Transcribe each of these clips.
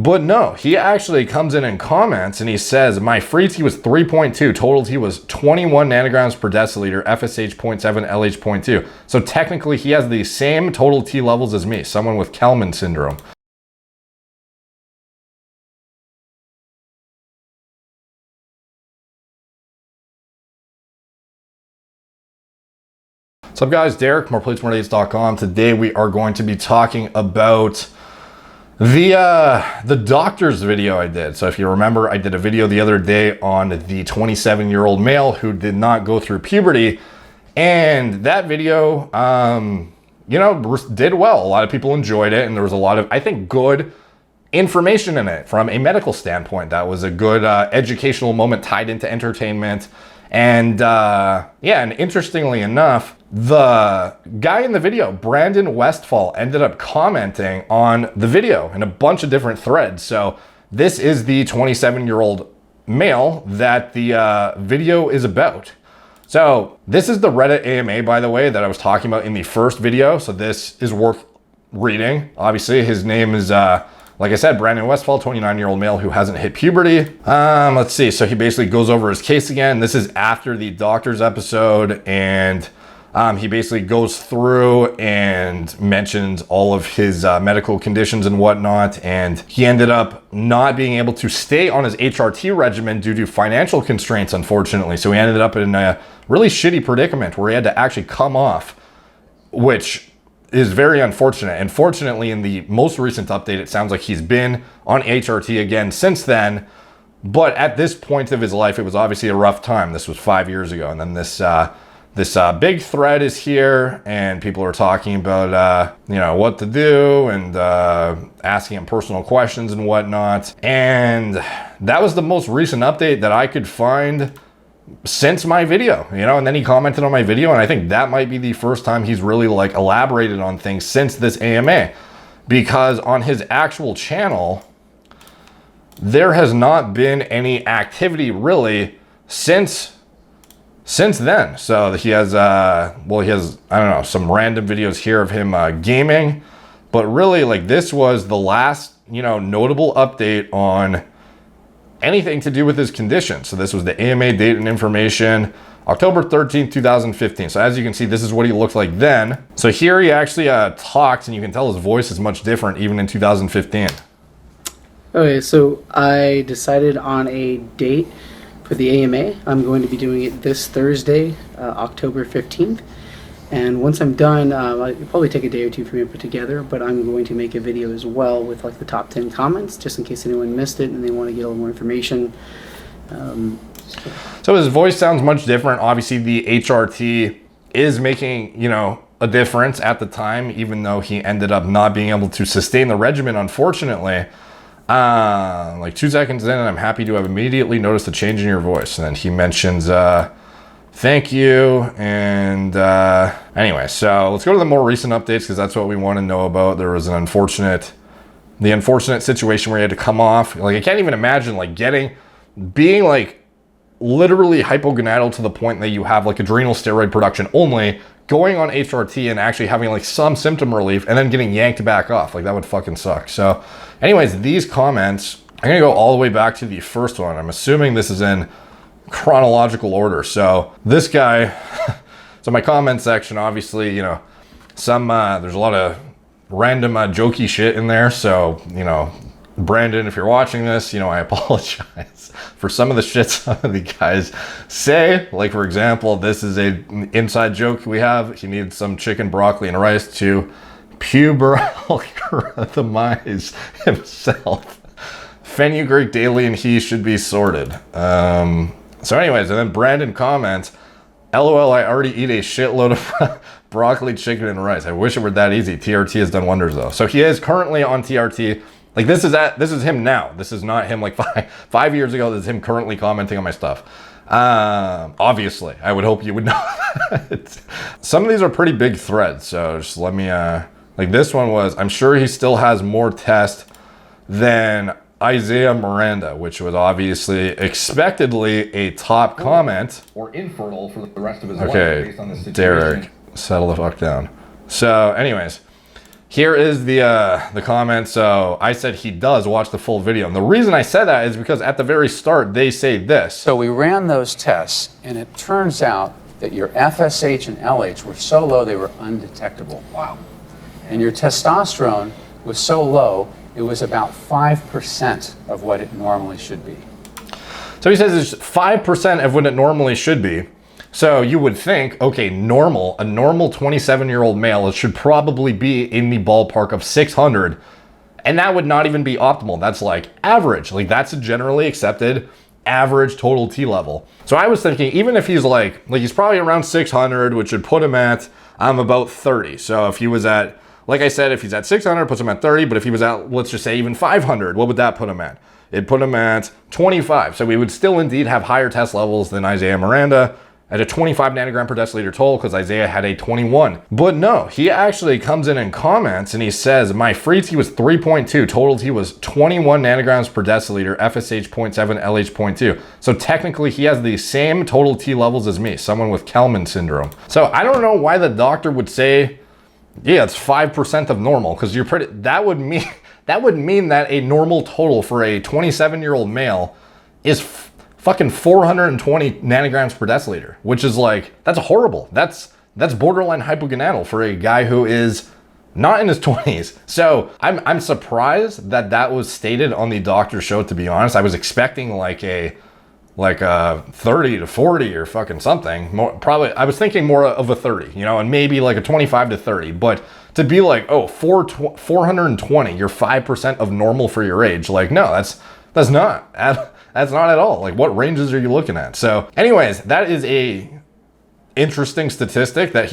But no, he actually comes in and comments and he says, my free T was 3.2, total T was 21 nanograms per deciliter, FSH 0.7, LH 0.2. So technically he has the same total T levels as me, someone with Kalman syndrome. What's up guys, Derek, moreplates.com. Today we are going to be talking about the doctor's video I did. So if you remember, I did a video the other day on the 27-year-old male who did not go through puberty. And that video, you know, did well. A lot of people enjoyed it. And there was a lot of, I think, good information in it from a medical standpoint. That was a good educational moment tied into entertainment. And yeah, and interestingly enough, the guy in the video, Brandon Westfall, ended up commenting on the video in a bunch of different threads. So this is the 27-year-old male that the video is about. So this is the Reddit AMA, by the way, that I was talking about in the first video. So this is worth reading. Obviously, his name is, like I said, Brandon Westfall, 29-year-old male who hasn't hit puberty. Let's see. So he basically goes over his case again. This is after the doctor's episode, and he basically goes through and mentions all of his medical conditions and whatnot. And he ended up not being able to stay on his HRT regimen due to financial constraints, unfortunately. So he ended up in a really shitty predicament where he had to actually come off, which is very unfortunate. And fortunately, in the most recent update, it sounds like he's been on HRT again since then. But at this point of his life, it was obviously a rough time. This was 5 years ago. And then this big thread is here, and people are talking about, you know, what to do, and asking him personal questions and whatnot. And that was the most recent update that I could find since my video, you know. And then he commented on my video, and I think that might be the first time he's really like elaborated on things since this AMA, because on his actual channel, there has not been any activity really since then. So he has, well, he has, I don't know, some random videos here of him gaming, but really, like, this was the last, you know, notable update on anything to do with his condition. So this was the AMA date and information, October 13th, 2015. So as you can see, this is what he looked like then. So here he actually talks, and you can tell his voice is much different even in 2015. Okay, so I decided on a date for the AMA. I'm going to be doing it this Thursday, October 15th. And once I'm done, it'll probably take a day or two for me to put together, but I'm going to make a video as well with like the top 10 comments, just in case anyone missed it and they want to get a little more information. So his voice sounds much different. Obviously, the HRT is making, you know, a difference at the time, even though he ended up not being able to sustain the regimen, unfortunately. Like 2 seconds in, and I'm happy to have immediately noticed a change in your voice. And then he mentions, thank you. And anyway, so let's go to the more recent updates, because that's what we want to know about. There was the unfortunate situation where he had to come off. Like, I can't even imagine like being like literally hypogonadal to the point that you have like adrenal steroid production only, going on HRT and actually having like some symptom relief, and then getting yanked back off. Like, that would fucking suck. So anyways, these comments, I'm gonna go all the way back to the first one. I'm assuming this is in chronological order. So this guy, so my comment section, obviously, you know, there's a lot of random jokey shit in there. So, you know, Brandon, if you're watching this, you know, I apologize for some of the shit some of the guys say. Like, for example, this is an inside joke we have. He needs some chicken, broccoli, and rice to puberalize himself. Fenugreek daily, and he should be sorted. So anyways, and then Brandon comments, LOL, I already eat a shitload of broccoli, chicken, and rice. I wish it were that easy. TRT has done wonders, though. So he is currently on TRT. Like, this is him now. This is not him like five years ago. This is him currently commenting on my stuff. Obviously, I would hope you would know that. Some of these are pretty big threads, so just let me, like this one was, I'm sure he still has more tests than Isaiah Miranda, which was obviously expectedly a top comment. Or infertile for the rest of his life Okay, based on the situation. Derek, settle the fuck down. So anyways, Here is the comment. So I said he does watch the full video. And the reason I said that is because at the very start, they say this. So we ran those tests, and it turns out that your FSH and LH were so low they were undetectable. Wow. And your testosterone was so low, it was about 5% of what it normally should be. So he says it's 5% of what it normally should be. So you would think, okay, a normal 27-year-old male should probably be in the ballpark of 600. And that would not even be optimal. That's like average. Like that's a generally accepted average total T level. So I was thinking, even if he's like he's probably around 600, which would put him at, about 30. So if he was at, like I said, if he's at 600, puts him at 30. But if he was at, let's just say even 500, what would that put him at? It'd put him at 25. So we would still indeed have higher test levels than Isaiah Miranda at a 25 nanogram per deciliter total, because Isaiah had a 21. But no, he actually comes in and comments and he says, my free T was 3.2, total T was 21 nanograms per deciliter, FSH 0.7, LH 0.2. So technically he has the same total T levels as me, someone with Kalman syndrome. So I don't know why the doctor would say, yeah, it's 5% of normal, because you're pretty, that would mean that a normal total for a 27-year-old male is fucking 420 nanograms per deciliter, which is like, that's horrible. That's borderline hypogonadal for a guy who is not in his 20s. So I'm surprised that was stated on the doctor's show, to be honest. I was expecting like a 30 to 40 or fucking something. More, probably, I was thinking more of a 30, you know, and maybe like a 25 to 30. But to be like, oh, 420, you're 5% of normal for your age. Like, no, that's not at all. Like, what ranges are you looking at? So anyways, that is a interesting statistic that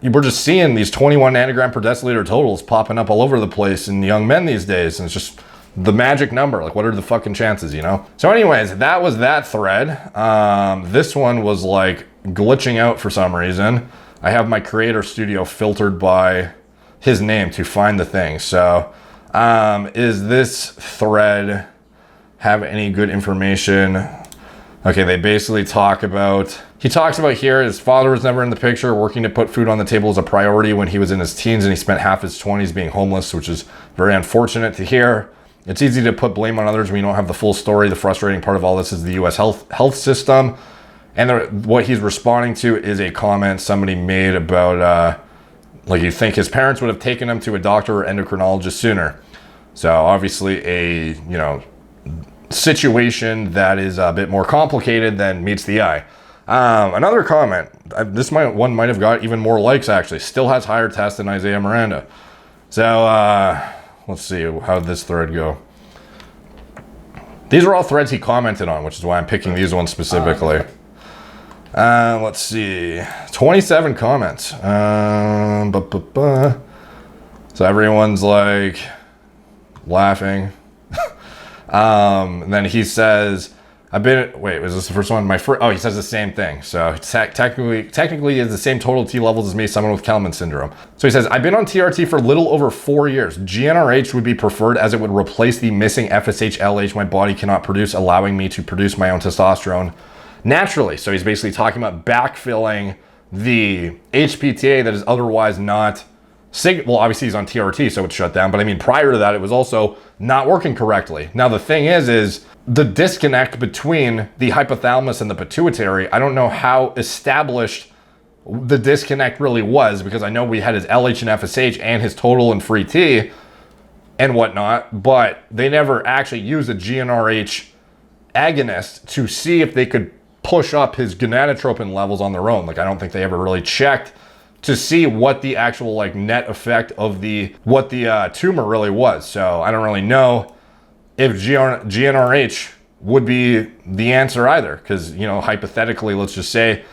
we're just seeing these 21 nanogram per deciliter totals popping up all over the place in young men these days. And it's just the magic number. Like, what are the fucking chances, you know? So anyways, that was that thread. This one was like glitching out for some reason. I have my creator studio filtered by his name to find the thing. So is this thread have any good information? Okay, they basically he talks about here, his father was never in the picture. Working to put food on the table was a priority when he was in his teens, and he spent half his 20s being homeless, which is very unfortunate to hear. It's easy to put blame on others when you don't have the full story. The frustrating part of all this is the US health system. And what he's responding to is a comment somebody made about, like, you think his parents would have taken him to a doctor or endocrinologist sooner. So obviously a, you know, situation that is a bit more complicated than meets the eye. Another comment, this one might have got even more likes actually, still has higher tests than Isaiah Miranda. So let's see, how did this thread go? These are all threads he commented on, which is why I'm picking these ones specifically. Let's see, 27 comments. So everyone's like laughing. And then he says, wait, was this the first one? He says the same thing. So technically he has the same total T levels as me, someone with Kalman syndrome. So he says, I've been on TRT for a little over 4 years. GnRH would be preferred as it would replace the missing FSH LH my body cannot produce, allowing me to produce my own testosterone naturally. So he's basically talking about backfilling the HPTA that is otherwise not well, obviously he's on TRT, so it's shut down. But I mean, prior to that, it was also not working correctly. Now, the thing is the disconnect between the hypothalamus and the pituitary, I don't know how established the disconnect really was, because I know we had his LH and FSH and his total and free T and whatnot, but they never actually used a GnRH agonist to see if they could push up his gonadotropin levels on their own. Like, I don't think they ever really checked to see what the actual like net effect of what the tumor really was. So I don't really know if GnRH would be the answer either, because, you know, hypothetically, let's just say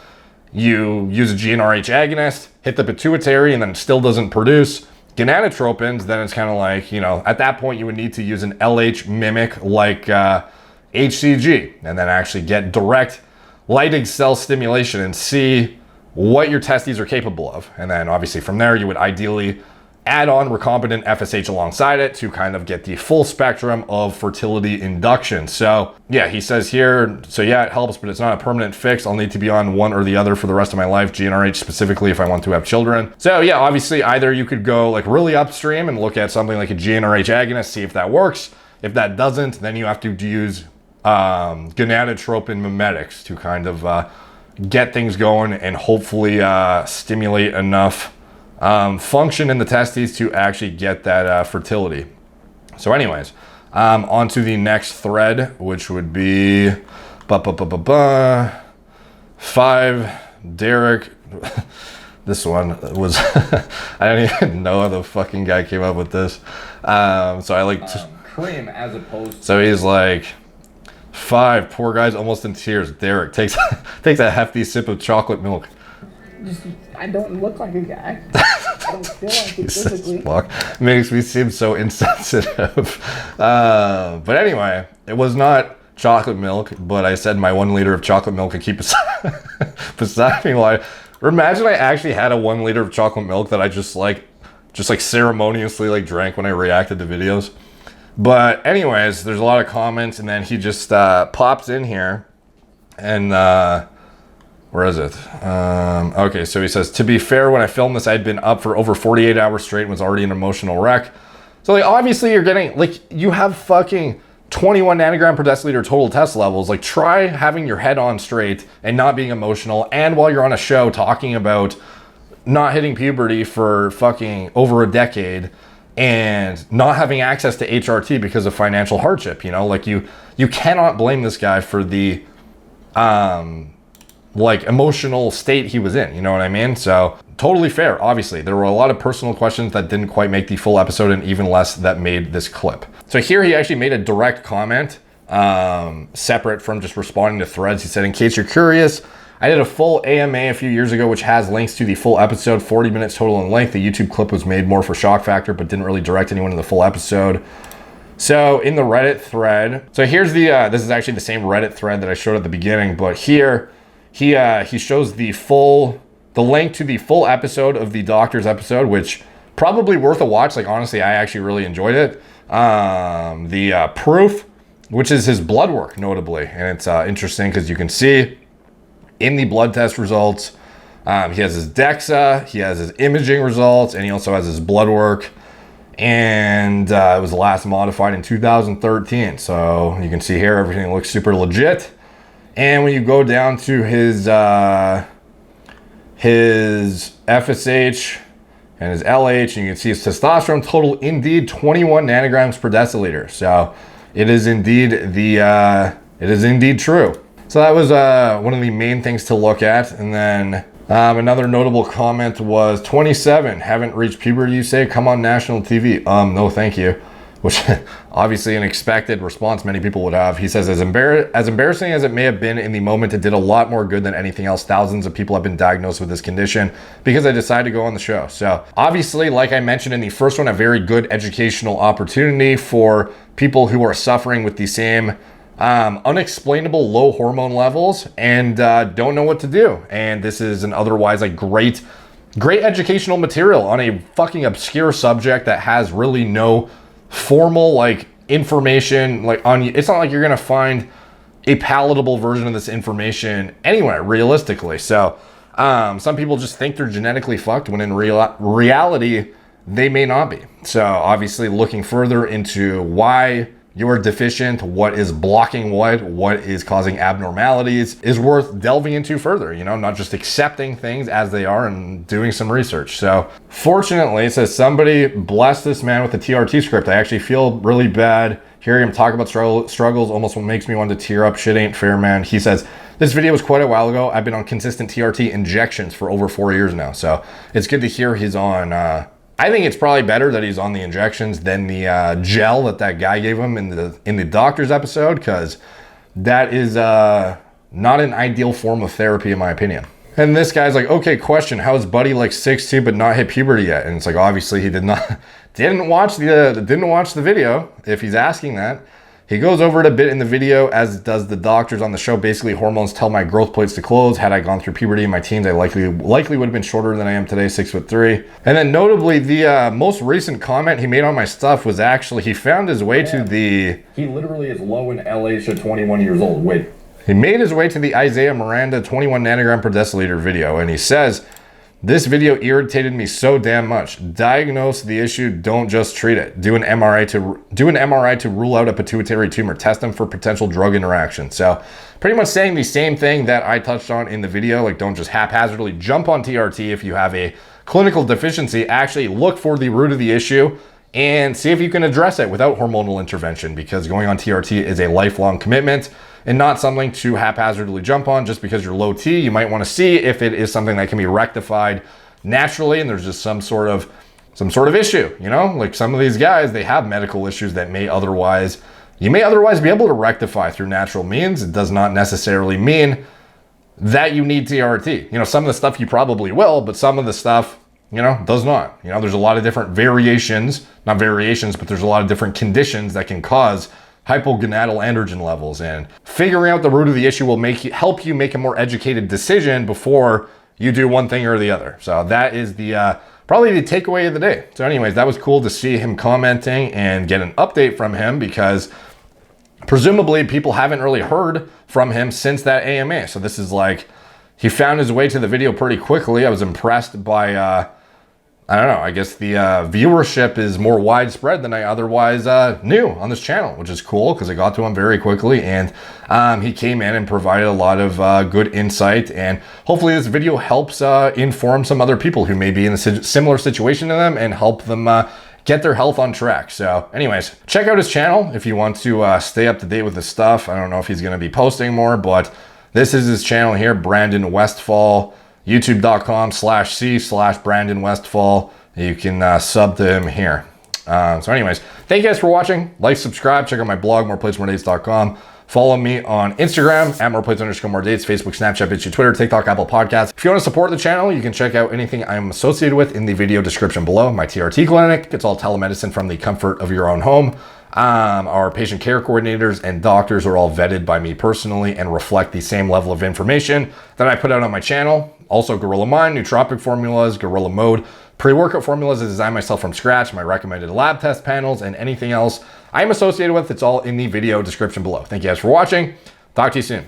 you use a GnRH agonist, hit the pituitary, and then it still doesn't produce gonadotropins, then it's kind of like, you know, at that point you would need to use an LH mimic like HCG, and then actually get direct Leydig cell stimulation and see what your testes are capable of. And then obviously from there, you would ideally add on recombinant FSH alongside it to kind of get the full spectrum of fertility induction. So yeah, he says here, so yeah, it helps, but it's not a permanent fix. I'll need to be on one or the other for the rest of my life, GnRH specifically if I want to have children. So yeah, obviously either you could go like really upstream and look at something like a GnRH agonist, see if that works. If that doesn't, then you have to use gonadotropin mimetics to kind of get things going and hopefully stimulate enough function in the testes to actually get that fertility. So anyways, on to the next thread, which would be 5, Derek. This one was, I don't even know how the fucking guy came up with this. So I like cream as opposed. So he's like, 5, poor guy's almost in tears. Derek takes a hefty sip of chocolate milk. I don't look like a guy. I don't feel like it physically. Fuck. Makes me seem so insensitive. But anyway, it was not chocolate milk, but I said my 1 liter of chocolate milk could keep beside me while imagine I actually had a 1 liter of chocolate milk that I just ceremoniously like drank when I reacted to videos. But anyways, there's a lot of comments, and then he just pops in here and where is it? Okay, so he says, to be fair, when I filmed this, I'd been up for over 48 hours straight and was already an emotional wreck. So like, obviously you're getting, like, you have fucking 21 nanogram per deciliter total test levels. Like, try having your head on straight and not being emotional. And while you're on a show talking about not hitting puberty for fucking over a decade and not having access to HRT because of financial hardship, you know, like you cannot blame this guy for the, like emotional state he was in, you know what I mean? So totally fair. Obviously there were a lot of personal questions that didn't quite make the full episode, and even less that made this clip. So here he actually made a direct comment, separate from just responding to threads. He said, in case you're curious, I did a full AMA a few years ago, which has links to the full episode, 40 minutes total in length. The YouTube clip was made more for shock factor, but didn't really direct anyone to the full episode. So in the Reddit thread, so here's the, this is actually the same Reddit thread that I showed at the beginning, but here, he shows the link to the full episode of the doctor's episode, which probably worth a watch. Like, honestly, I actually really enjoyed it. The proof, which is his blood work, notably. And it's interesting because you can see in the blood test results, he has his DEXA, he has his imaging results, and he also has his blood work. And it was last modified in 2013. So you can see here, everything looks super legit. And when you go down to his FSH and his LH, and you can see his testosterone total, indeed 21 nanograms per deciliter. So it is indeed true. So that was one of the main things to look at. And then another notable comment was 27, haven't reached puberty, you say, come on national TV. No, thank you. Which obviously an expected response many people would have. He says, as embarrassing as it may have been in the moment, it did a lot more good than anything else. Thousands of people have been diagnosed with this condition because I decided to go on the show. So obviously, like I mentioned in the first one, a very good educational opportunity for people who are suffering with the same unexplainable low hormone levels and don't know what to do. And this is an otherwise like great educational material on a fucking obscure subject that has really no formal like information like on you. It's not like you're gonna find a palatable version of this information anywhere realistically. So some people just think they're genetically fucked when in reality they may not be. So obviously looking further into why you're deficient, what is blocking what is causing abnormalities is worth delving into further, you know, not just accepting things as they are and doing some research. So fortunately, it says, somebody bless this man with a TRT script. I actually feel really bad hearing him talk about struggles, almost makes me want to tear up. Shit ain't fair, man. He says, this video was quite a while ago. I've been on consistent TRT injections for over 4 years now. So it's good to hear he's on, I think it's probably better that he's on the injections than the gel that guy gave him in the doctor's episode, because that is not an ideal form of therapy in my opinion. And this guy's like, okay, question, how is Buddy like 6'2" but not hit puberty yet? And it's like, obviously he didn't watch the video if he's asking that. He goes over it a bit in the video, as does the doctors on the show. Basically, hormones tell my growth plates to close. Had I gone through puberty in my teens, I likely would have been shorter than I am today, 6'3". And then notably, the most recent comment he made on my stuff was actually, he found his way to the... He literally is low in LH at 21 years old. Wait. He made his way to the Isaiah Miranda 21 nanogram per deciliter video, and he says, "This video irritated me so damn much. Diagnose the issue, don't just treat it. Do an MRI to rule out a pituitary tumor. Test them for potential drug interaction." So pretty much saying the same thing that I touched on in the video, like don't just haphazardly jump on TRT if you have a clinical deficiency. Actually look for the root of the issue and see if you can address it without hormonal intervention, because going on TRT is a lifelong commitment and not something to haphazardly jump on just because you're low T. You might want to see if it is something that can be rectified naturally and there's just some sort of issue, you know? Like some of these guys, they have medical issues that you may otherwise be able to rectify through natural means. It does not necessarily mean that you need TRT. You know, some of the stuff you probably will, but some of the stuff, you know, does not. You know, there's a lot of different not variations, but there's a lot of different conditions that can cause hypogonadal androgen levels, and figuring out the root of the issue will help you make a more educated decision before you do one thing or the other. So that is the probably the takeaway of the day. So anyways, that was cool to see him commenting and get an update from him, because presumably people haven't really heard from him since that AMA. So this is like, he found his way to the video pretty quickly. I was impressed by I don't know, I guess the viewership is more widespread than I otherwise knew on this channel, which is cool because I got to him very quickly, and he came in and provided a lot of good insight, and hopefully this video helps inform some other people who may be in a similar situation to them and help them get their health on track. So anyways, check out his channel if you want to stay up to date with his stuff. I don't know if he's going to be posting more, but this is his channel here, Brandon Westfall. youtube.com/c/Brandon Westfall. You can sub to him here. So anyways, thank you guys for watching. Like, subscribe, check out my blog, moreplatesmoredates.com. Follow me on Instagram at moreplates_moredates, Facebook, Snapchat, BitChute, Twitter, TikTok, Apple Podcasts. If you want to support the channel, you can check out anything I'm associated with in the video description below. My TRT clinic, it's all telemedicine from the comfort of your own home. Our patient care coordinators and doctors are all vetted by me personally and reflect the same level of information that I put out on my channel. Also, Gorilla Mind, nootropic formulas, Gorilla Mode, pre-workout formulas I designed myself from scratch, my recommended lab test panels, and anything else I'm associated with. It's all in the video description below. Thank you guys for watching. Talk to you soon.